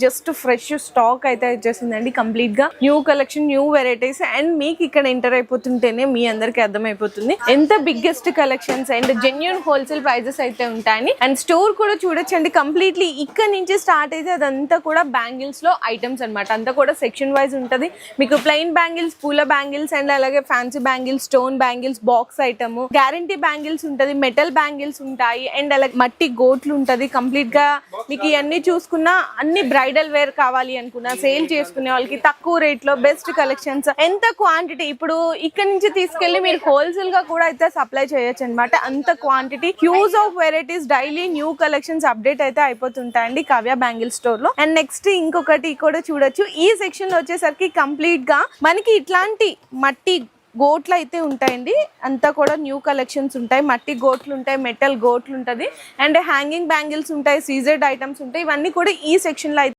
Just fresh stock అయితే వచ్చేసిందండి. Complete గా new collection, new varieties. And మీకు ఇక్కడ ఎంటర్ అయిపోతుంటేనే మీ అందరికి అర్థమైపోతుంది ఎంత biggest collections and genuine wholesale prices అయితే ఉంటాయని. అండ్ స్టోర్ కూడా చూడొచ్చండి. కంప్లీట్లీ ఇక్కడ నుంచి స్టార్ట్ అయితే అదంతా కూడా బ్యాంగిల్స్ లో ఐటమ్స్ అనమాట. అంతా కూడా సెక్షన్ వైజ్ ఉంటది. మీకు ప్లెయిన్ బ్యాంగిల్స్, పూల బ్యాంగిల్స్ అండ్ అలాగే fancy bangles, stone bangles, box item, guarantee bangles ఉంటది, మెటల్ బ్యాంగిల్స్ ఉంటాయి అండ్ అలాగే మట్టి గోట్లు ఉంటది. కంప్లీట్ గా మీకు ఇవన్నీ చూసుకున్నా అన్ని బ్రైడల్ వేర్ కావాలి అనుకున్నా, సేల్ చేసుకునే వాళ్ళకి తక్కువ రేట్ లో బెస్ట్ కలెక్షన్స్, ఎంత క్వాంటిటీ. ఇప్పుడు ఇక్కడ నుంచి తీసుకెళ్లి మీరు హోల్సేల్ గా కూడా అయితే సప్లై చేయొచ్చు అనమాట. అంత quantity, huge of varieties, daily new collections update అయితే అయిపోతుంటాయండి కావ్య బ్యాంగిల్ స్టోర్ లో. అండ్ నెక్స్ట్ ఇంకొకటి కూడా చూడొచ్చు. ఈ సెక్షన్ లో వచ్చేసరికి కంప్లీట్ గా మనకి ఇట్లాంటి మట్టి గోట్లు అయితే ఉంటాయండి. అంతా కూడా న్యూ కలెక్షన్స్ ఉంటాయి. మట్టి గోట్లు ఉంటాయి, మెటల్ గోట్లు ఉంటది అండ్ హ్యాంగింగ్ బ్యాంగిల్స్ ఉంటాయి, సీజెడ్ ఐటమ్స్ ఉంటాయి. ఇవన్నీ కూడా ఈ సెక్షన్ లో అయితే